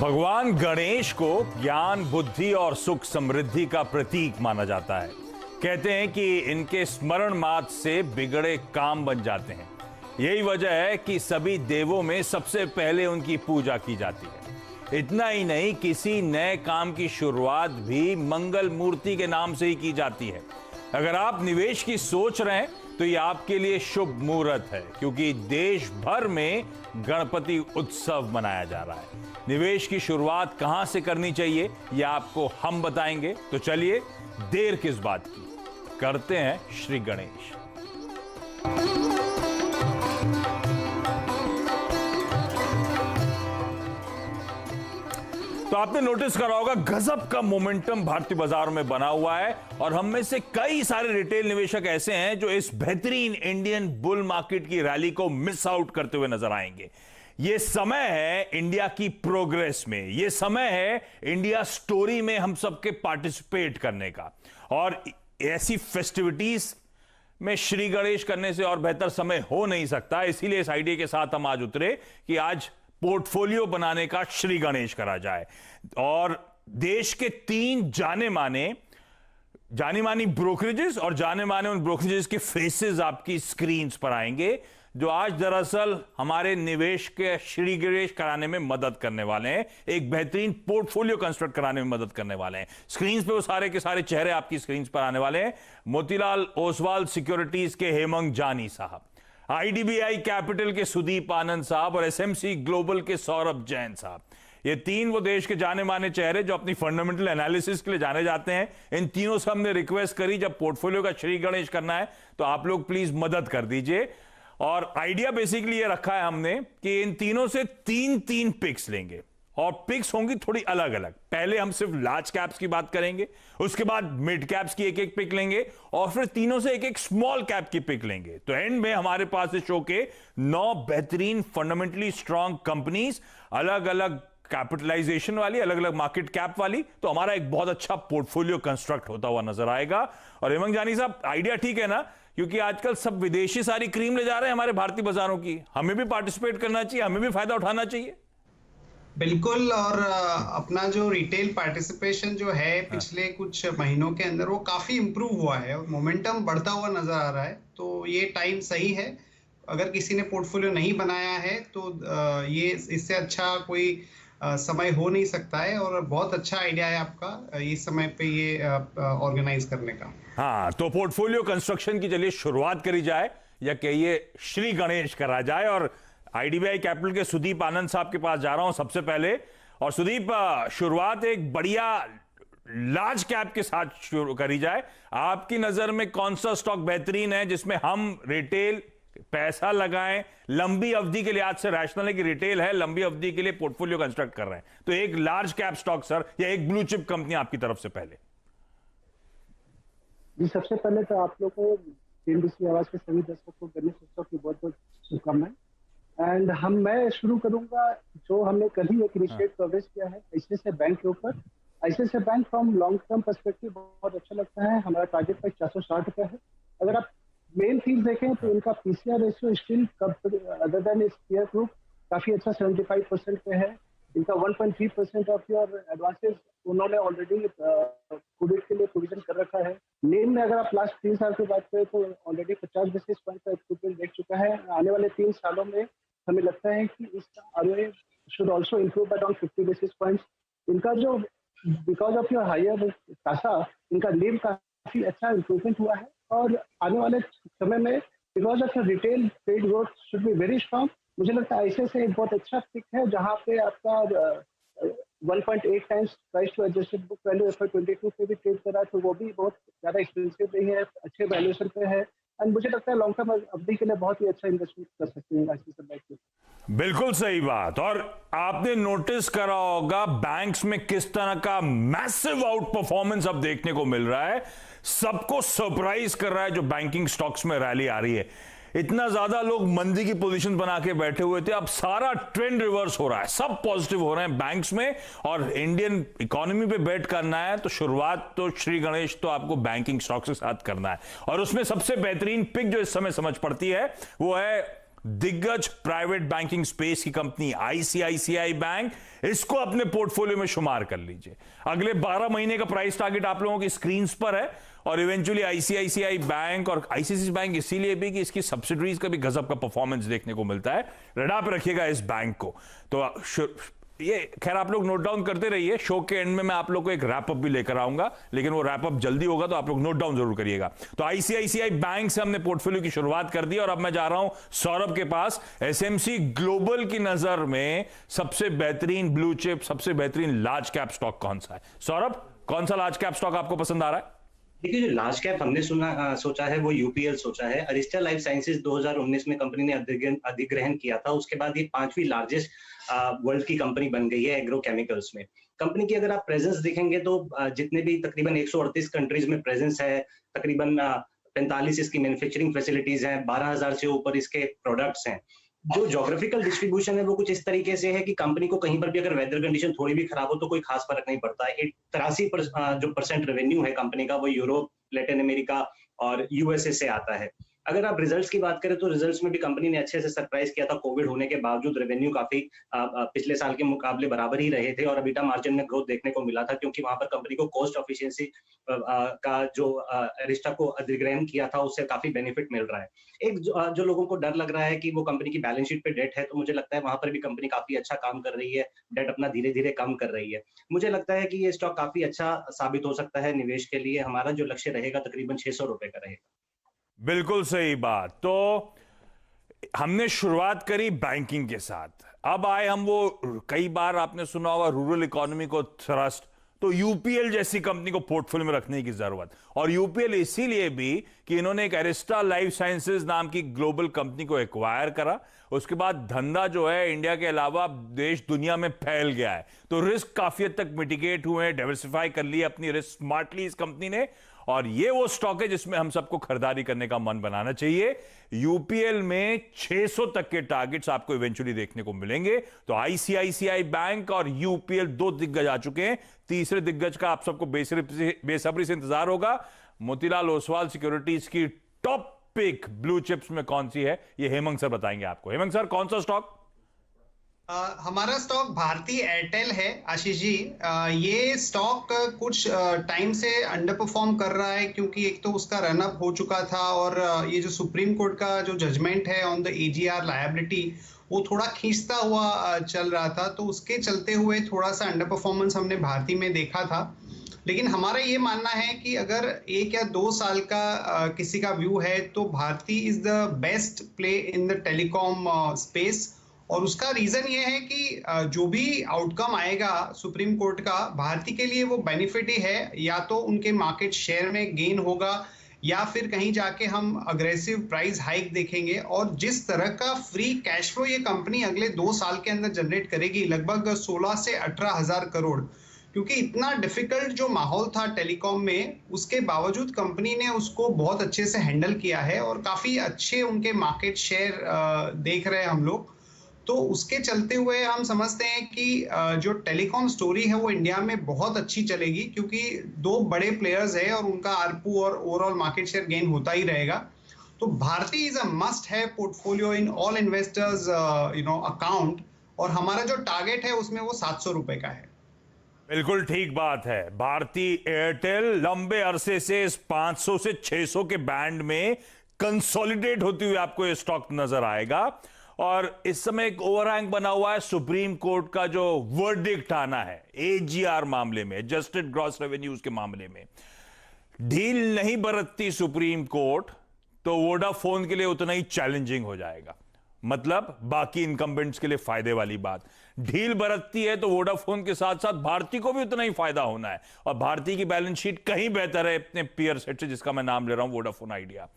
भगवान गणेश को ज्ञान, बुद्धि और सुख समृद्धि का प्रतीक माना जाता है। कहते हैं कि इनके स्मरण मात्र से बिगड़े काम बन जाते हैं। यही वजह है कि सभी देवों में सबसे पहले उनकी पूजा की जाती है। इतना ही नहीं, किसी नए काम की शुरुआत भी मंगल मूर्ति के नाम से ही की जाती है। अगर आप निवेश की सोच रहे हैं तो ये आपके लिए शुभ मुहूर्त है, क्योंकि देश भर में गणपति उत्सव मनाया जा रहा है। निवेश की शुरुआत कहां से करनी चाहिए ये आपको हम बताएंगे। तो चलिए, देर किस बात की, करते हैं श्री गणेश। तो आपने नोटिस करा होगा, गजब का मोमेंटम भारतीय बाजारों में बना हुआ है और हम में से कई सारे रिटेल निवेशक ऐसे हैं जो इस बेहतरीन इंडियन बुल मार्केट की रैली को मिस आउट करते हुए नजर आएंगे। यह समय है इंडिया की प्रोग्रेस में, यह समय है इंडिया स्टोरी में हम सबके पार्टिसिपेट करने का। और ऐसी फेस्टिविटीज में श्री गणेश करने से और बेहतर समय हो नहीं सकता। इसीलिए इस आइडिया के साथ हम आज उतरे कि आज पोर्टफोलियो बनाने का श्री गणेश करा जाए। और देश के 3 जानी मानी ब्रोकरेजेस और जाने माने उन ब्रोकरेजेस के फेसेस आपकी स्क्रीन्स पर आएंगे, जो आज दरअसल हमारे निवेश के श्री गणेश कराने में मदद करने वाले हैं, एक बेहतरीन पोर्टफोलियो कंस्ट्रक्ट कराने में मदद करने वाले हैं। स्क्रीन्स पे वो सारे के सारे चेहरे आपकी स्क्रीन्स पर आने वाले हैं। मोतीलाल ओसवाल सिक्योरिटीज के हेमंत जानी साहब, आईडीबीआई कैपिटल के सुदीप आनंद साहब और एसएमसी ग्लोबल के सौरभ जैन साहब। ये 3 वो देश के जाने माने चेहरे जो अपनी फंडामेंटल एनालिसिस के लिए जाने जाते हैं। इन तीनों से हमने रिक्वेस्ट करी, जब पोर्टफोलियो का श्री गणेश करना है तो आप लोग प्लीज मदद कर दीजिए। और आइडिया बेसिकली ये रखा है हमने कि इन तीनों से 3 पिक्स लेंगे और पिक्स होंगी थोड़ी अलग अलग। पहले हम सिर्फ लार्ज कैप्स की बात करेंगे, उसके बाद मिड कैप्स की एक पिक लेंगे और फिर तीनों से एक स्मॉल कैप की पिक लेंगे। तो एंड में हमारे पास इस शो के 9 बेहतरीन फंडामेंटली स्ट्रांग कंपनीज, अलग अलग कैपिटलाइजेशन वाली, अलग अलग मार्केट कैप वाली। तो हमारा एक बहुत अच्छा पोर्टफोलियो कंस्ट्रक्ट होता हुआ नजर आएगा। और हेमंत जानी साहब, आइडिया ठीक है ना? क्योंकि आजकल सब विदेशी सारी क्रीम ले जा रहे हैं हमारे भारतीय बाजारों की, हमें भी पार्टिसिपेट करना चाहिए, हमें भी फायदा उठाना चाहिए। बिल्कुल। और अपना जो रिटेल पार्टिसिपेशन जो है पिछले कुछ महीनों के अंदर वो काफी इंप्रूव हुआ है और मोमेंटम बढ़ता हुआ नजर आ रहा है। तो ये टाइम सही है। अगर किसी ने पोर्टफोलियो नहीं बनाया है तो ये इससे अच्छा कोई समय हो नहीं सकता है और बहुत अच्छा आइडिया है आपका इस समय पे ये ऑर्गेनाइज करने का। हाँ, तो पोर्टफोलियो कंस्ट्रक्शन की चलिए शुरुआत करी जाए, या कहिए श्री गणेश करा जाए। और आईडीबीआई कैपिटल के सुदीप आनंद साहब के पास जा रहा हूं सबसे पहले। और सुदीप, शुरुआत एक बढ़िया लार्ज कैप के साथ शुरू करी जाए। आपकी नजर में कौन सा स्टॉक बेहतरीन है जिसमें हम रिटेल पैसा लगाएं? लंबी अवधि के लिए, आज से रैशनल है कि रिटेल है, लंबी अवधि के लिए पोर्टफोलियो कंस्ट्रक्ट कर रहे हैं, तो एक लार्ज कैप स्टॉक सर, या एक ब्लू चिप कंपनी आपकी तरफ से पहले? जी, सबसे पहले तो आप लोग को CNBC आवाज के सभी दर्शकों को गणेश उत्सव की बहुत बहुत शुभकामनाएं। एंड मैं शुरू करूंगा, जो हमने कल ही एक इनिशिएट कवरेज किया है ICICI बैंक के ऊपर। ICICI bank from long term perspective बहुत अच्छा लगता है। हमारा टारगेट प्राइस 460 रुपया है। अगर आप मेन थीम देखें तो इनका PCR ratio still other than इस पीयर ग्रुप काफी अच्छा 75% पे है। इनका 1.3% ऑफ योर एडवांसेस उन्होंने ऑलरेडी कोविड के लिए प्रोविजन कर रखा है। नेम में अगर आप लास्ट 3 साल की बात करें तो ऑलरेडी 50 बेसिस पॉइंट का इम्प्रूवमेंट देख चुका है। आने वाले 3 सालों में हमें लगता है कि इसका ROA should also improve by around 50 basis points. इनका जो because of your higher CASA, इनका नेम काफी अच्छा इम्प्रूवमेंट हुआ है। और आने वाले समय में because of your retail trade growth should be very strong. मुझे लगता है ICICI एक बहुत अच्छा पिक है, जहाँ पे आपका 1.8 times price to adjusted book value FY22 पे भी ट्रेड कर रहा है, तो वो भी बहुत ज्यादा एक्सपेंसिव नहीं है, अच्छे वैल्यूएशन पे है। एंड मुझे लगता है लॉन्ग टर्म अवधि के लिए बहुत ही अच्छा इन्वेस्टमेंट कर सकते हैं ICICI बैंक में। बिल्कुल सही बात। और आपने नोटिस करा होगा बैंक्स में किस तरह का मैसिव आउट परफॉर्मेंस अब देखने को मिल रहा है। सबको सरप्राइज कर रहा है जो बैंकिंग स्टॉक्स में रैली आ रही है। इतना ज्यादा लोग मंदी की पोजीशन बना के बैठे हुए थे, अब सारा ट्रेंड रिवर्स हो रहा है, सब पॉजिटिव हो रहे हैं बैंक्स में। और इंडियन इकोनॉमी पे बेट करना है तो शुरुआत तो श्री गणेश तो आपको बैंकिंग स्टॉक्स के साथ करना है। और उसमें सबसे बेहतरीन पिक जो इस समय समझ पड़ती है वो है दिग्गज प्राइवेट बैंकिंग स्पेस की कंपनी आईसीआईसीआई बैंक, इसको अपने पोर्टफोलियो में शुमार कर लीजिए। अगले 12 महीने का प्राइस टारगेट आप लोगों की स्क्रीन पर है। और इवेंचुअली आईसीआईसीआई बैंक और आईसीआईसीआई बैंक इसीलिए भी कि इसकी सब्सिडरीज का भी गजब का परफॉर्मेंस देखने को मिलता है। रडार पे रखिएगा इस बैंक को। तो ये खैर आप लोग नोट डाउन करते रहिए, शो के एंड में मैं आप लोग को एक रैप अप भी लेकर आऊंगा, लेकिन वो रैप अप जल्दी होगा तो आप लोग नोट डाउन जरूर करिएगा। तो आईसीआईसीआई बैंक से हमने पोर्टफोलियो की शुरुआत कर दी और अब मैं जा रहा हूं सौरभ के पास। एसएमसी ग्लोबल की नजर में सबसे बेहतरीन ब्लू चिप, सबसे बेहतरीन लार्ज कैप स्टॉक कौन सा है? सौरभ, कौन सा लार्ज कैप स्टॉक आपको पसंद आ रहा है? देखिए, जो लार्ज कैप हमने सोचा है वो यूपीएल सोचा है। अरिस्टा लाइफ साइंसेज 2019 में कंपनी ने अधिग्रहण किया था, उसके बाद ये 5वीं लार्जेस्ट वर्ल्ड की कंपनी बन गई है एग्रो केमिकल्स में। कंपनी की अगर आप प्रेजेंस देखेंगे तो जितने भी तकरीबन 138 कंट्रीज में प्रेजेंस है, तकरीबन 45 इसकी मैन्युफैक्चरिंग फैसिलिटीज हैं, 12,000 से ऊपर इसके प्रोडक्ट्स हैं। जो ज्योग्राफिकल डिस्ट्रीब्यूशन है वो कुछ इस तरीके से है कि कंपनी को कहीं पर भी अगर वेदर कंडीशन थोड़ी भी खराब हो तो कोई खास फर्क नहीं पड़ता है। 83% रेवेन्यू है कंपनी का वो यूरोप, लैटिन अमेरिका और यूएसए से आता है। अगर आप रिजल्ट्स की बात करें तो रिजल्ट्स में भी कंपनी ने अच्छे से सरप्राइज किया था। कोविड होने के बावजूद रेवेन्यू काफी पिछले साल के मुकाबले बराबर ही रहे थे और EBITDA मार्जिन में ग्रोथ देखने को मिला था, क्योंकि वहां पर कंपनी को कॉस्ट एफिशिएंसी का जो अरिस्टा को अधिग्रहण किया था उससे काफी बेनिफिट मिल रहा है। एक जो लोगों को डर लग रहा है कि वो कंपनी की बैलेंस शीट पे डेट है, तो मुझे लगता है वहां पर भी कंपनी काफी अच्छा काम कर रही है, डेट अपना धीरे धीरे कम कर रही है। मुझे लगता है कि ये स्टॉक काफी अच्छा साबित हो सकता है निवेश के लिए। हमारा जो लक्ष्य रहेगा तकरीबन 600 रुपए का रहेगा। बिल्कुल सही बात। तो हमने शुरुआत करी बैंकिंग के साथ, अब आए हम वो, कई बार आपने सुना होगा रूरल इकोनॉमी को थ्रस्ट, तो यूपीएल जैसी कंपनी को पोर्टफोलियो में रखने की जरूरत। और यूपीएल इसीलिए भी कि इन्होंने एक अरिस्टा लाइफ साइंसेज नाम की ग्लोबल कंपनी को एक्वायर करा, उसके बाद धंधा जो है इंडिया के अलावा देश दुनिया में फैल गया है, तो रिस्क काफी हद तक मिटिगेट हुए, डाइवर्सिफाई कर लिए अपनी रिस्क स्मार्टली इस कंपनी ने। और ये वो स्टॉक है जिसमें हम सबको खरीदारी करने का मन बनाना चाहिए। यूपीएल में 600 तक के टारगेट्स आपको इवेंचुअली देखने को मिलेंगे। तो आईसीआईसीआई बैंक और यूपीएल 2 दिग्गज आ चुके हैं, तीसरे दिग्गज का आप सबको बेसब्री से इंतजार होगा। मोतीलाल ओसवाल सिक्योरिटीज की टॉप पिक ब्लू चिप्स में कौन सी है, ये हेमंत सर बताएंगे आपको। हेमंत सर, कौन सा स्टॉक? हमारा स्टॉक भारती एयरटेल है आशीष जी। ये स्टॉक कुछ टाइम से अंडर परफॉर्म कर रहा है, क्योंकि एक तो उसका रनअप हो चुका था और ये जो सुप्रीम कोर्ट का जो जजमेंट है ऑन द एजीआर लायबिलिटी वो थोड़ा खींचता हुआ चल रहा था, तो उसके चलते हुए थोड़ा सा अंडर परफॉर्मेंस हमने भारती में देखा था। लेकिन हमारा ये मानना है कि अगर 1 या 2 साल का किसी का व्यू है तो Bharti is the best play in the telecom space. और उसका रीजन ये है कि जो भी आउटकम आएगा सुप्रीम कोर्ट का, भारती के लिए वो बेनिफिट ही है। या तो उनके मार्केट शेयर में गेन होगा या फिर कहीं जाके हम अग्रेसिव प्राइस हाइक देखेंगे। और जिस तरह का फ्री कैश फ्लो ये कंपनी अगले 2 साल के अंदर जनरेट करेगी, लगभग 16 से 18 हजार करोड़, क्योंकि इतना डिफिकल्ट जो माहौल था टेलीकॉम में, उसके बावजूद कंपनी ने उसको बहुत अच्छे से हैंडल किया है और काफी अच्छे उनके मार्केट शेयर देख रहे हैं हम लोग। तो उसके चलते हुए हम समझते हैं कि जो टेलीकॉम स्टोरी है वो इंडिया में बहुत अच्छी चलेगी, क्योंकि 2 बड़े प्लेयर्स है और उनका आरपू और ओवरऑल मार्केट शेयर गेन होता ही रहेगा। तो भारती इज अ मस्ट है portfolio in all investors account, और हमारा जो टारगेट है उसमें वो 700 रुपए का है। बिल्कुल ठीक बात है। भारती एयरटेल लंबे अरसे से इस 500 से 600 के बैंड में कंसोलिडेट होती हुई आपको ये स्टॉक नजर आएगा। और इस समय एक ओवरहैंग बना हुआ है सुप्रीम कोर्ट का जो वर्डिक्ट आना है एजीआर मामले में, एडजस्टेड ग्रॉस रेवेन्यूज के मामले में। ढील नहीं बरतती सुप्रीम कोर्ट तो वोडाफोन के लिए उतना ही चैलेंजिंग हो जाएगा, मतलब बाकी इनकम्बेंट्स के लिए फायदे वाली बात। ढील बरतती है तो वोडाफोन के साथ साथ भारती को भी उतना ही फायदा होना है, और भारती की बैलेंस शीट कहीं बेहतर है अपने पीयर सेट से, जिसका मैं नाम ले रहा हूं वोडाफोन आइडिया।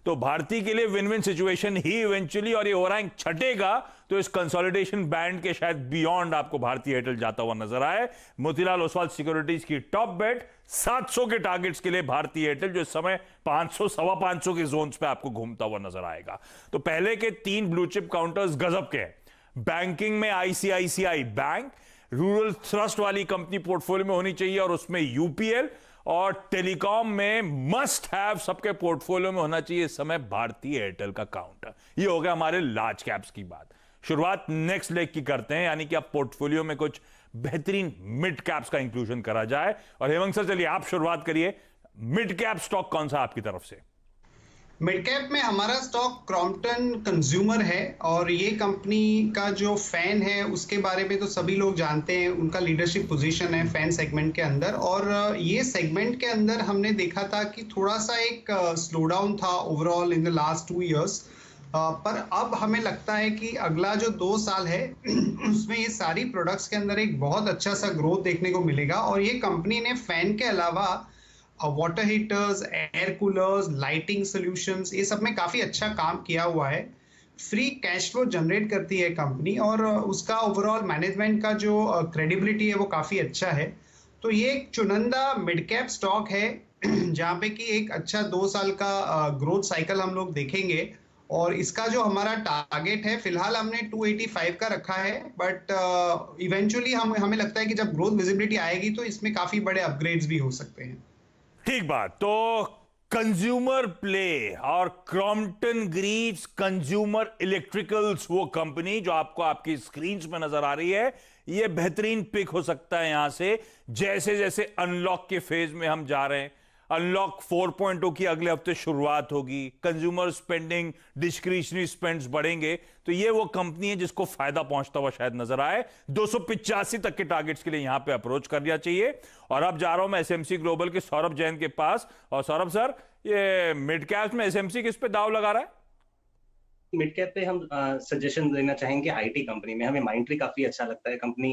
तो भारती के लिए विन विन सिचुएशन ही इवेंचुअली, और ये ओवरहैंग छटेगा तो इस कंसोलिडेशन बैंड के शायद बियॉन्ड आपको भारती एयरटेल जाता हुआ नजर आए। मोतीलाल ओसवाल सिक्योरिटीज की टॉप बेट 700 के टारगेट्स के लिए भारती एयरटेल, जो इस समय 500 सवा 500 के जोन्स पे आपको घूमता हुआ नजर आएगा। तो पहले के 3 ब्लू चिप काउंटर्स गजब के हैं। बैंकिंग में आईसीआईसीआई बैंक, रूरल थ्रस्ट वाली कंपनी पोर्टफोलियो में होनी चाहिए और उसमें यूपीएल, और टेलीकॉम में मस्ट हैव सबके पोर्टफोलियो में होना चाहिए इस समय भारतीय एयरटेल का काउंटर। ये हो गया हमारे लार्ज कैप्स की बात। शुरुआत नेक्स्ट लेग की करते हैं, यानी कि अब पोर्टफोलियो में कुछ बेहतरीन मिड कैप्स का इंक्लूजन करा जाए। और हेमंत सर, चलिए आप शुरुआत करिए। मिड कैप स्टॉक कौन सा आपकी तरफ से? मिड कैप में हमारा स्टॉक क्रॉम्पटन कंज्यूमर है, और ये कंपनी का जो फैन है उसके बारे में तो सभी लोग जानते हैं, उनका लीडरशिप पोजीशन है फैन सेगमेंट के अंदर। और ये सेगमेंट के अंदर हमने देखा था कि थोड़ा सा एक स्लो डाउन था overall in the last 2 years, पर अब हमें लगता है कि अगला जो 2 साल है उसमें ये सारी प्रोडक्ट्स के अंदर एक बहुत अच्छा सा ग्रोथ देखने को मिलेगा। और ये कंपनी ने फैन के अलावा water heaters, air coolers, lighting solutions, ये सब में काफी अच्छा काम किया हुआ है। फ्री कैश फ्लो जनरेट करती है कंपनी, और उसका ओवरऑल मैनेजमेंट का जो क्रेडिबिलिटी है वो काफी अच्छा है। तो ये एक चुनिंदा मिड कैप स्टॉक है जहाँ पे कि एक अच्छा 2 साल का ग्रोथ साइकिल हम लोग देखेंगे। और इसका जो हमारा टारगेट है, फिलहाल हमने 285 का रखा है, बट इवेंचुअली हमें लगता है कि जब ग्रोथ विजिबिलिटी आएगी तो इसमें काफी बड़े अपग्रेड्स भी हो सकते हैं। ठीक बात। तो कंज्यूमर प्ले और क्रॉम्पटन ग्रीव्स कंज्यूमर इलेक्ट्रिकल्स, वो कंपनी जो आपको आपकी स्क्रीन पे नजर आ रही है, ये बेहतरीन पिक हो सकता है यहां से। जैसे जैसे अनलॉक के फेज में हम जा रहे हैं, अनलॉक 4.0 की अगले हफ्ते शुरुआत होगी, कंज्यूमर स्पेंडिंग, डिस्क्रिशनरी स्पेंड्स बढ़ेंगे, तो ये वो कंपनी है जिसको फायदा पहुंचता हुआ शायद नजर आए। 285 तक के टारगेट्स के लिए यहां पे अप्रोच करना चाहिए। और अब जा रहा हूं मैं एसएमसी ग्लोबल के सौरभ जैन के पास। और सौरभ सर, ये मिड कैप में एसएमसी किस पे दाव लगा रहा है? मिड कैप पे हम सजेशन देना चाहेंगे आईटी कंपनी में। हमें माइंडट्री काफी अच्छा लगता है, कंपनी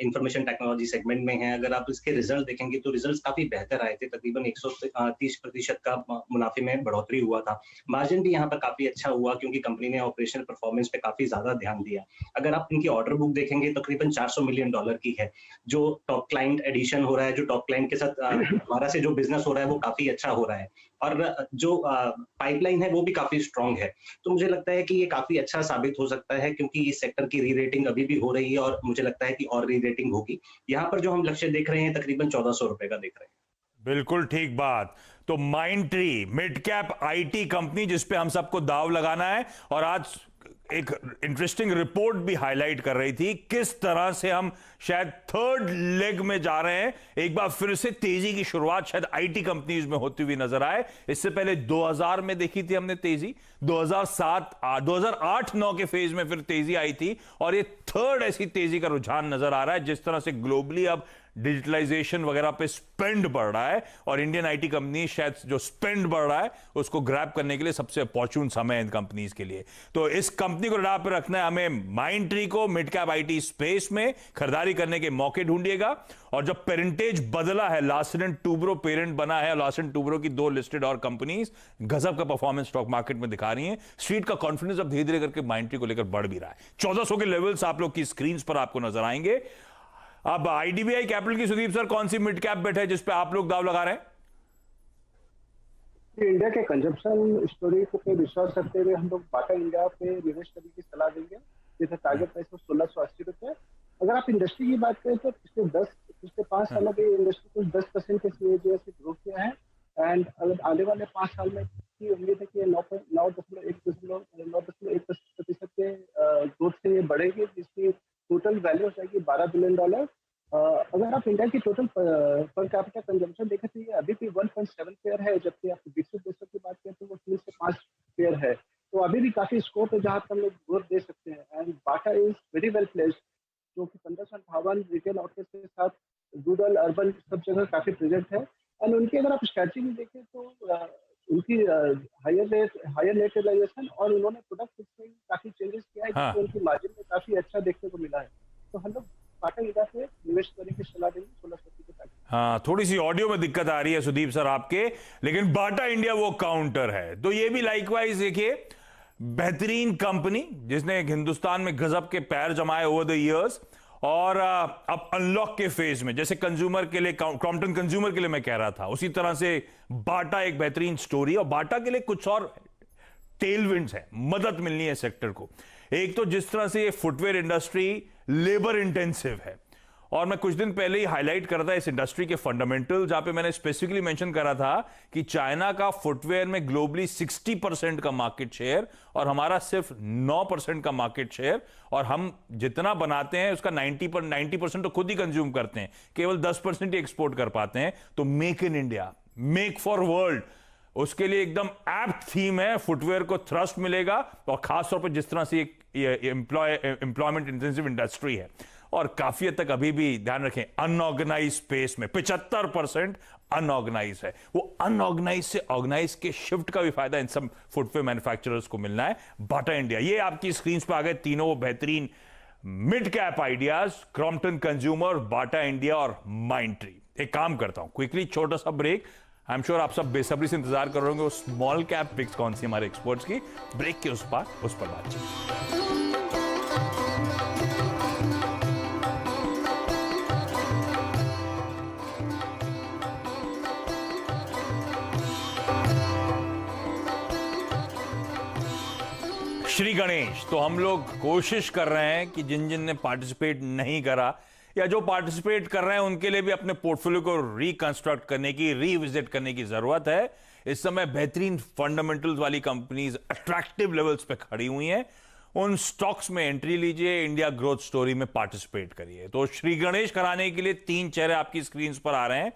इंफॉर्मेशन टेक्नोलॉजी सेगमेंट में है। अगर आप इसके रिजल्ट देखेंगे तो रिजल्ट्स काफी बेहतर आए थे, तकरीबन 130% का मुनाफे में बढ़ोतरी हुआ था। मार्जिन भी यहाँ पर काफी अच्छा हुआ क्योंकि कंपनी ने ऑपरेशनल परफॉर्मेंस पे काफी ज्यादा ध्यान दिया। अगर आप इनकी ऑर्डर बुक देखेंगे तकरीबन $400 मिलियन की है। जो टॉप क्लाइंट एडिशन हो रहा है, जो टॉप क्लाइंट के साथ हमारा से जो बिजनेस हो रहा है वो काफी अच्छा हो रहा है, और जो पाइपलाइन है वो भी काफी स्ट्रांग है। तो मुझे लगता है कि ये काफी अच्छा साबित हो सकता है, क्योंकि इस सेक्टर की री रेटिंग अभी भी हो रही है और मुझे लगता है कि और री रेटिंग होगी। यहाँ पर जो हम लक्ष्य देख रहे हैं तकरीबन ₹1400 का देख रहे हैं। बिल्कुल ठीक बात। तो Mindtree mid cap IT company जिसपे हम सबको दाव लगाना है, और आज एक इंटरेस्टिंग रिपोर्ट भी हाईलाइट कर रही थी किस तरह से हम शायद थर्ड लेग में जा रहे हैं। एक बार फिर से तेजी की शुरुआत शायद आईटी कंपनीज में होती हुई नजर आए। इससे पहले 2000 में देखी थी हमने तेजी, 2008-9 के फेज में फिर तेजी आई थी, और ये थर्ड ऐसी तेजी का रुझान नजर आ रहा है। जिस तरह से ग्लोबली अब डिजिटलाइजेशन वगैरह पे स्पेंड बढ़ रहा है, और इंडियन आईटी कंपनी शायद जो स्पेंड बढ़ रहा है उसको ग्रैब करने के लिए सबसे अपॉर्चुन समय है इन कंपनीज के लिए। तो इस कंपनी को रडार पे रखना है हमें। माइंडट्री को मिड कैप आईटी स्पेस में खरीदारी करने के मौके ढूंढिएगा। और जब पेरेंटेज बदला है, लार्सन टूब्रो पेरेंट बना है, लार्सन टूब्रो की 2 लिस्टेड और कंपनीज गजब का परफॉर्मेंस स्टॉक मार्केट में दिखा रही हैं। स्ट्रीट का कॉन्फिडेंस अब धीरे धीरे करके माइंडट्री को लेकर बढ़ भी रहा है। 1400 के लेवल्स आप लोग की स्क्रीन पर आपको नजर आएंगे। अब आईडीबीआई कैपिटल की सुदीप सर कौन सी मिड कैप बेट है जिस पे आप लोग दाव लगा रहे हैं? इंडिया के कंजप्शन स्टोरी को पे विश्वास करते हुए हम लोग बाटा इंडिया पे निवेश करने की सलाह देंगे, जिसका टारगेट प्राइस है ₹1680। अगर आप इंडस्ट्री की बात करें तो पिछले 5 सालों में इंडस्ट्री कुछ 10% के CAGR से ग्रो किया है, एंड अगर आने वाले 5 साल में की उम्मीद है कि 9.1% के ग्रोथ से ये बढ़ेगी, जिसकी टोटल वैल्यू हो जाएगी $12 बिलियन। अगर आप इंडिया की टोटल पर कैपिटा कंजम्पशन देखें तो ये अभी भी 1.7 पेयर है, जबकि आप विकसित देशों की बात करें तो वो 3 से 5 पेयर है। तो अभी भी काफी स्कोप है जहां पर हम लोग ग्रोथ दे सकते हैं, and Bata is very well placed, जो कि 1558 रिटेल आउटलेट के साथ रूरल अर्बन सब जगह काफी प्रेजेंट है। एंड उनकी अगर आप स्ट्रैटेजी भी देखें तो उनकी हायर नेट रियलाइजेशन और उन्होंने प्रोडक्ट में काफी चेंजेस किया है, जिससे उनकी मार्जिन में काफी अच्छा देखने को मिला है। तो हम लोग बाटा इंडिया पे निवेश करने की सलाह देंगे 1680 के तक। हाँ, थोड़ी सी ऑडियो में दिक्कत आ रही है सुदीप सर आपके, लेकिन बाटा इंडिया वो काउंटर है। तो ये भी लाइकवाइज देखिए, बेहतरीन कंपनी जिसने हिंदुस्तान में गजब के पैर जमाए ओवर द इयर्स, और अब अनलॉक के फेज में, जैसे कंज्यूमर के लिए क्रॉम्पटन कंज्यूमर के लिए मैं कह रहा था, उसी तरह से बाटा एक बेहतरीन स्टोरी। और बाटा के लिए कुछ और टेलविंड्स है, मदद मिलनी है सेक्टर को। एक तो जिस तरह से ये फुटवेयर इंडस्ट्री लेबर इंटेंसिव है, और मैं कुछ दिन पहले ही हाईलाइट कर रहा था इस इंडस्ट्री के फंडामेंटल, जहां पे मैंने स्पेसिफिकली मेंशन करा था कि चाइना का फुटवेयर में ग्लोबली 60% का मार्केट शेयर और हमारा सिर्फ 9% का मार्केट शेयर, और हम जितना बनाते हैं उसका 90% तो खुद ही कंज्यूम करते हैं, केवल 10% ही एक्सपोर्ट कर पाते हैं। तो make in India, make for world, उसके लिए एकदम एप्ट थीम है। फुटवेयर को थ्रस्ट मिलेगा, और खासतौर पर जिस तरह से एक एम्प्लॉयमेंट इंटेंसिव इंडस्ट्री है, और काफी हद तक अभी भी ध्यान रखें अनऑर्गेनाइज स्पेस में 75% अनऑर्गेनाइज है। वो अनऑर्गेनाइज से ऑर्गेनाइज के शिफ्ट का भी फायदा इन सब फुटवेयर मैन्युफैक्चरर्स को मिलना है। बाटा इंडिया, ये आपकी स्क्रीन पर आ गए तीनों वो बेहतरीन mid cap ideas, Crompton consumer, Bata India और माइंडट्री। एक काम करता हूं, क्विकली छोटा सा ब्रेक। आई एम श्योर आप सब बेसब्री से इंतजार कर रहे होंगे वो स्मॉल कैप पिक्स कौन सी हमारे एक्सपर्ट्स की। ब्रेक के उस पर बातचीत। श्री गणेश, तो हम लोग कोशिश कर रहे हैं कि जिन जिन ने पार्टिसिपेट नहीं करा या जो पार्टिसिपेट कर रहे हैं उनके लिए भी अपने पोर्टफोलियो को रिकंस्ट्रक्ट करने की, रीविजिट करने की जरूरत है। इस समय बेहतरीन फंडामेंटल्स वाली कंपनीज अट्रैक्टिव लेवल्स पे खड़ी हुई हैं। उन स्टॉक्स में एंट्री लीजिए, इंडिया ग्रोथ स्टोरी में पार्टिसिपेट करिए। तो श्री गणेश कराने के लिए 3 चेहरे आपकी स्क्रीन पर आ रहे हैं।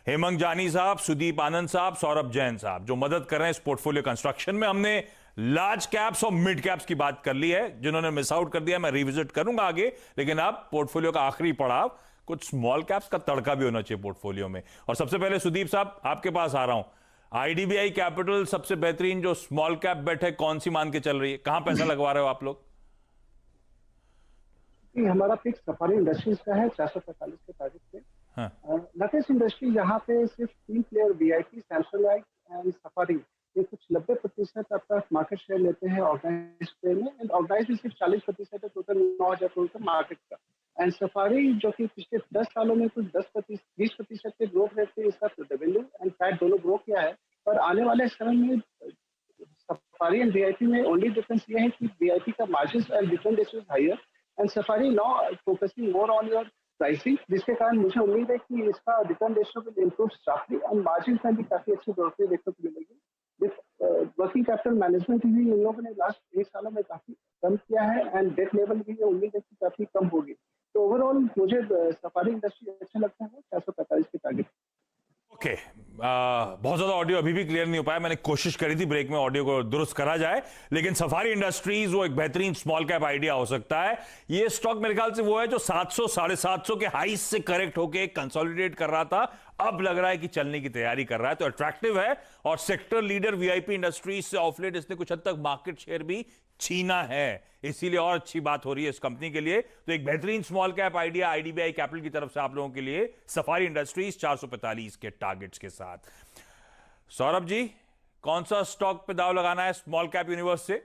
हेमंत जानी साहब, सुदीप आनंद साहब, सौरभ जैन साहब, जो मदद कर रहे हैं इस पोर्टफोलियो कंस्ट्रक्शन में। हमने लार्ज कैप्स और मिड कैप्स की बात कर ली है, जिन्होंने मिस आउट कर दिया मैं रिविजिट करूंगा आगे, लेकिन अब पोर्टफोलियो का आखिरी पड़ाव कुछ स्मॉल कैप्स का तड़का भी होना चाहिए पोर्टफोलियो में। और सबसे पहले सुदीप साहब आपके पास आ रहा हूं। आईडीबीआई कैपिटल सबसे बेहतरीन जो स्मॉल कैप बेट है, कौन सी मान के चल रही है, कहां पैसा लगवा रहे हो आप लोग? हमारा फिक्स सफारी इंडस्ट्रीज का है 445 के टारगेट पे। लकेश इंडस्ट्री यहाँ पे सिर्फ 3 player VIP, Samsung and safari, ये कुछ 90% आपका मार्केट शेयर लेते हैं ऑर्गेनाइज पे में, एंड ऑर्गेनाइज में सिर्फ 40% है टोटल 9,000 करोड़ का मार्केट का। एंड सफारी जो कि पिछले 10 सालों में कुछ 20% के ग्रोथ रेट पे इसका रेवेन्यू एंड फैट दोनों ग्रो किया है। पर आने वाले समय में सफारी एंड वीआईपी में ओनली डिफरेंस ये है कि वीआईपी का margin and return ratio higher, and Safari now focusing more on your pricing, जिसके कारण मुझे उम्मीद है कि इसका return ratio will improve sharply and margin में भी काफी अच्छी बढ़ोतरी देखने को मिलेगी। वर्किंग कैपिटल मैनेजमेंट भी इन लोगों ने लास्ट 1 सालों में काफी कम किया है, एंड डेट लेवल भी उम्मीद है कि काफी कम होगी। तो ओवरऑल मुझे सफारी इंडस्ट्री अच्छा लगता है 445 के टारगेट। ओके, बहुत ज्यादा ऑडियो अभी भी क्लियर नहीं हो पाया, मैंने कोशिश करी थी ब्रेक में ऑडियो को दुरुस्त करा जाए, लेकिन सफारी इंडस्ट्रीज वो एक बेहतरीन स्मॉल कैप आइडिया हो सकता है। ये स्टॉक मेरे ख्याल से वो है जो 700 750 के हाइस से करेक्ट होके कंसोलिडेट कर रहा था, अब लग रहा है कि चलने की तैयारी कर रहा है, तो अट्रैक्टिव है। और सेक्टर लीडर वीआईपी इंडस्ट्रीज से ऑफलेट इसने कुछ हद तक मार्केट शेयर भी छीना है, इसीलिए और अच्छी बात हो रही है इस कंपनी के लिए। तो एक बेहतरीन small cap idea IDBI capital की तरफ से आप लोगों के लिए, सफारी इंडस्ट्रीज 445 के टारगेट्स के साथ। सौरभ जी, कौन सा स्टॉक पे दाव लगाना है स्मॉल कैप यूनिवर्स से?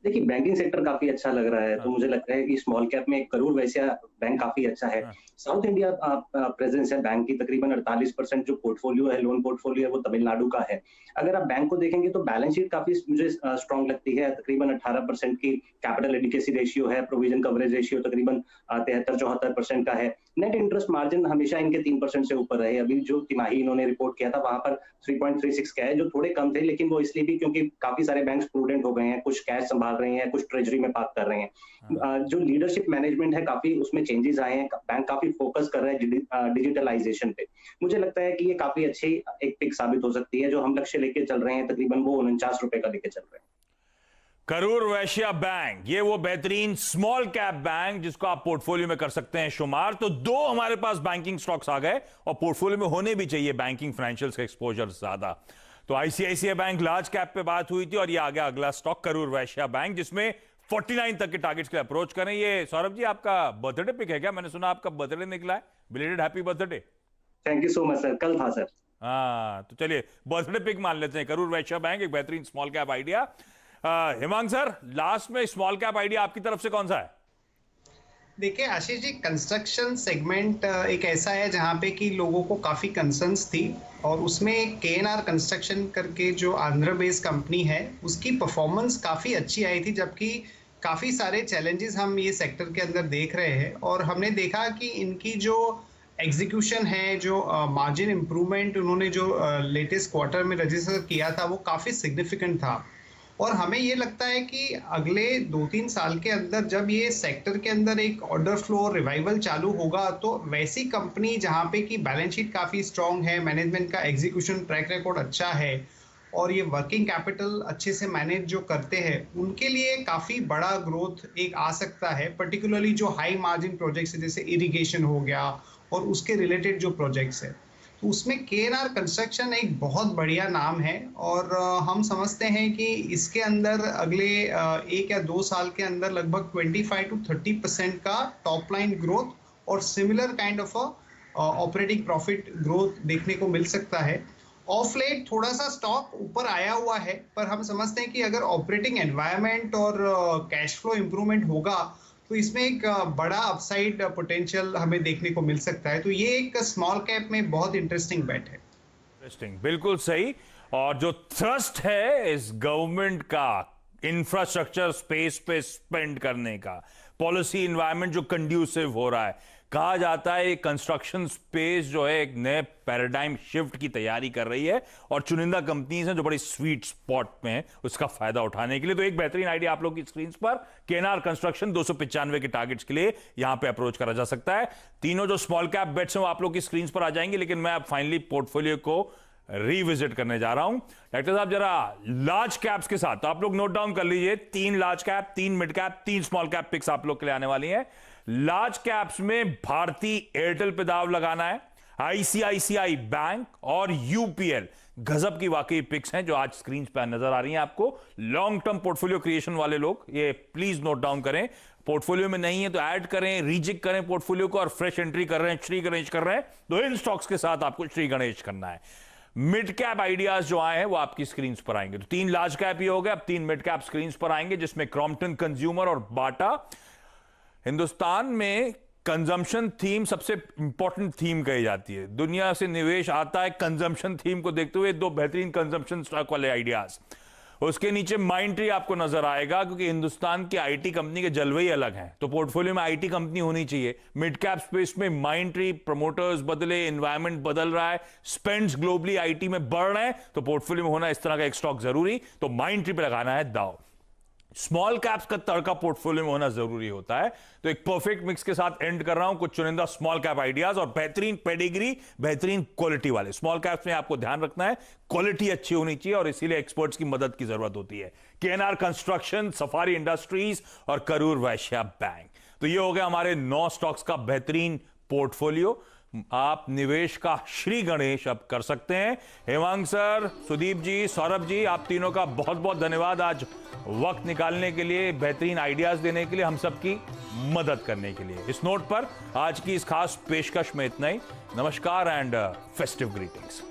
देखिए, बैंकिंग सेक्टर काफी अच्छा लग रहा है, तो मुझे लगता है कि स्मॉल कैप में करूर वैश्य बैंक काफी अच्छा है। साउथ इंडिया प्रेजेंस है बैंक की, तकरीबन 48% जो पोर्टफोलियो है, लोन पोर्टफोलियो है, वो तमिलनाडु का है। अगर आप बैंक को देखेंगे तो बैलेंस शीट काफी मुझे स्ट्रॉन्ग लगती है, तकरीबन 18% की कैपिटल एडिक्वेसी रेशियो है, प्रोविजन कवरेज रेशियो तकरीबन 73-74% का है। नेट इंटरेस्ट मार्जिन हमेशा इनके 3% से ऊपर रहे, अभी जो तिमाही इन्होंने रिपोर्ट किया था वहां पर 3.36 का है, जो थोड़े कम थे, लेकिन वो इसलिए भी क्योंकि काफी सारे बैंक प्रूडेंट हो गए हैं, कुछ कैश संभाल रहे हैं, कुछ ट्रेजरी में पार्क कर रहे हैं। जो लीडरशिप मैनेजमेंट है काफी उसमें चेंजेस आए हैं, बैंक काफी फोकस कर रहे हैं डिजिटलाइजेशन पे। मुझे लगता है कि ये काफी अच्छी एक पिक साबित हो सकती है। जो हम लक्ष्य लेके चल रहे हैं तकरीबन वो 49 रुपए का लेके चल रहे हैं। करूर वैश्य बैंक, ये वो बेहतरीन स्मॉल कैप बैंक जिसको आप पोर्टफोलियो में कर सकते हैं शुमार। तो 2 हमारे पास बैंकिंग स्टॉक्स आ गए, और पोर्टफोलियो में होने भी चाहिए बैंकिंग फाइनेंशियल्स का एक्सपोजर ज्यादा। तो आईसीआईसीआई बैंक लार्ज कैप पे बात हुई थी, और ये आ गया अगला स्टॉक करूर वैश्य बैंक, जिसमें 49 तक के टारगेट्स के लिए अप्रोच करें। ये सौरभ जी आपका बर्थडे पिक है क्या? मैंने सुना आपका बर्थडे निकला है, belated happy birthday. Thank you so much sir, कल था सर। हाँ, तो चलिए बर्थडे पिक मान लेते हैं, करूर वैश्य बैंक एक बेहतरीन small cap idea. Hemant sir, last में स्मॉल कैप आइडिया आपकी तरफ से कौन सा है? देखिए आशीष जी, कंस्ट्रक्शन सेगमेंट एक ऐसा है जहाँ पे कि लोगों को काफ़ी कंसर्न्स थी, और उसमें केएनआर कंस्ट्रक्शन करके जो आंध्र बेस्ड कंपनी है उसकी परफॉर्मेंस काफ़ी अच्छी आई थी, जबकि काफी सारे चैलेंजेस हम ये सेक्टर के अंदर देख रहे हैं और हमने देखा कि इनकी जो एग्जीक्यूशन है, जो मार्जिन इंप्रूवमेंट उन्होंने जो लेटेस्ट क्वार्टर में रजिस्टर किया था, वो काफी सिग्निफिकेंट था। और हमें ये लगता है कि अगले 2-3 साल के अंदर जब ये सेक्टर के अंदर एक ऑर्डर फ्लो रिवाइवल चालू होगा, तो वैसी कंपनी जहाँ पे कि बैलेंस शीट काफ़ी स्ट्रांग है, मैनेजमेंट का एग्जीक्यूशन ट्रैक रिकॉर्ड अच्छा है और ये वर्किंग कैपिटल अच्छे से मैनेज जो करते हैं, उनके लिए काफ़ी बड़ा ग्रोथ एक आ सकता है। पर्टिकुलरली जो हाई मार्जिन प्रोजेक्ट्स है, जैसे इरिगेशन हो गया और उसके रिलेटेड जो प्रोजेक्ट्स है, तो उसमें केएनआर कंस्ट्रक्शन एक बहुत बढ़िया नाम है। और हम समझते हैं कि इसके अंदर अगले 1 या 2 साल के अंदर लगभग 25 to 30% का टॉप लाइन ग्रोथ और similar kind of operating profit growth देखने को मिल सकता है। ऑफ लेट थोड़ा सा स्टॉक ऊपर आया हुआ है, पर हम समझते हैं कि अगर ऑपरेटिंग एनवायरनमेंट और कैश फ्लो इंप्रूवमेंट होगा तो इसमें एक बड़ा अपसाइड पोटेंशियल हमें देखने को मिल सकता है। तो ये एक स्मॉल कैप में बहुत इंटरेस्टिंग बेट है। इंटरेस्टिंग, बिल्कुल सही। और जो थ्रस्ट है इस गवर्नमेंट का इंफ्रास्ट्रक्चर स्पेस पे स्पेंड करने का, पॉलिसी इन्वायरमेंट जो कंड्यूसिव हो रहा है, कहा जाता है कंस्ट्रक्शन स्पेस जो है एक नए पैराडाइम शिफ्ट की तैयारी कर रही है और चुनिंदा कंपनीज हैं जो बड़ी स्वीट स्पॉट में है उसका फायदा उठाने के लिए। तो एक बेहतरीन आइडिया आप लोग की स्क्रीन पर, केएनआर कंस्ट्रक्शन 295 के टारगेट्स के लिए यहां पे अप्रोच करा जा सकता है। तीनों जो स्मॉल कैप बेट्स हैं वो आप लोग की स्क्रीन पर आ जाएंगे, लेकिन मैं अब फाइनली पोर्टफोलियो को रिविजिट करने जा रहा हूं। डॉक्टर साहब जरा लार्ज कैप्स के साथ तो आप लोग नोट डाउन कर लीजिए, 3 large cap, 3 mid cap, 3 small cap picks आप लोग के लिए आने वाली हैं। लार्ज कैप्स में भारती एयरटेल पे दाव लगाना है, आईसीआईसीआई बैंक और यूपीएल गजब की वाकई पिक्स हैं जो आज स्क्रीन पर नजर आ रही हैं आपको। लॉन्ग टर्म पोर्टफोलियो क्रिएशन वाले लोग ये प्लीज नोट डाउन करें, पोर्टफोलियो में नहीं है तो ऐड करें, रीजिक करें पोर्टफोलियो को, और फ्रेश एंट्री कर रहे हैं, श्री गणेश कर रहे हैं तो इन स्टॉक्स के साथ आपको श्री गणेश करना है। मिड कैप आइडियाज जो आए हैं वो आपकी स्क्रीन पर आएंगे। तो 3 लार्ज कैप ये हो गया, अब 3 मिड कैप स्क्रीन पर आएंगे जिसमें क्रॉम्पटन कंज्यूमर और बाटा। हिंदुस्तान में कंजम्पशन थीम सबसे इंपॉर्टेंट थीम कही जाती है, दुनिया से निवेश आता है कंजम्पशन थीम को देखते हुए। 2 बेहतरीन कंजम्पशन स्टॉक वाले आइडियाज, उसके नीचे माइंडट्री आपको नजर आएगा क्योंकि हिंदुस्तान की आईटी कंपनी के जलवे ही अलग हैं, तो पोर्टफोलियो में आईटी कंपनी होनी चाहिए। मिड कैप स्पेस में माइंडट्री, प्रमोटर्स बदले, एनवायरनमेंट बदल रहा है, स्पेंड्स ग्लोबली आईटी में बढ़ रहे हैं, तो पोर्टफोलियो में होना इस तरह का एक स्टॉक जरूरी, तो माइंडट्री पे लगाना है दाव। स्मॉल कैप्स का तड़का पोर्टफोलियो में होना जरूरी होता है, तो एक परफेक्ट मिक्स के साथ एंड कर रहा हूं कुछ चुनिंदा स्मॉल कैप आइडियाज और बेहतरीन पेडिग्री, बेहतरीन क्वालिटी वाले। स्मॉल कैप्स में आपको ध्यान रखना है क्वालिटी अच्छी होनी चाहिए और इसीलिए एक्सपर्ट्स की मदद की जरूरत होती है। केएनआर कंस्ट्रक्शन, सफारी इंडस्ट्रीज और करूर वैश्य बैंक। तो ये हो गया हमारे 9 स्टॉक्स का बेहतरीन पोर्टफोलियो। आप निवेश का श्री गणेश अब कर सकते हैं। हेमांग सर, सुदीप जी, सौरभ जी, आप तीनों का बहुत बहुत धन्यवाद आज वक्त निकालने के लिए, बेहतरीन आइडियाज देने के लिए, हम सबकी मदद करने के लिए। इस नोट पर आज की इस खास पेशकश में इतना ही। नमस्कार एंड फेस्टिव ग्रीटिंग्स।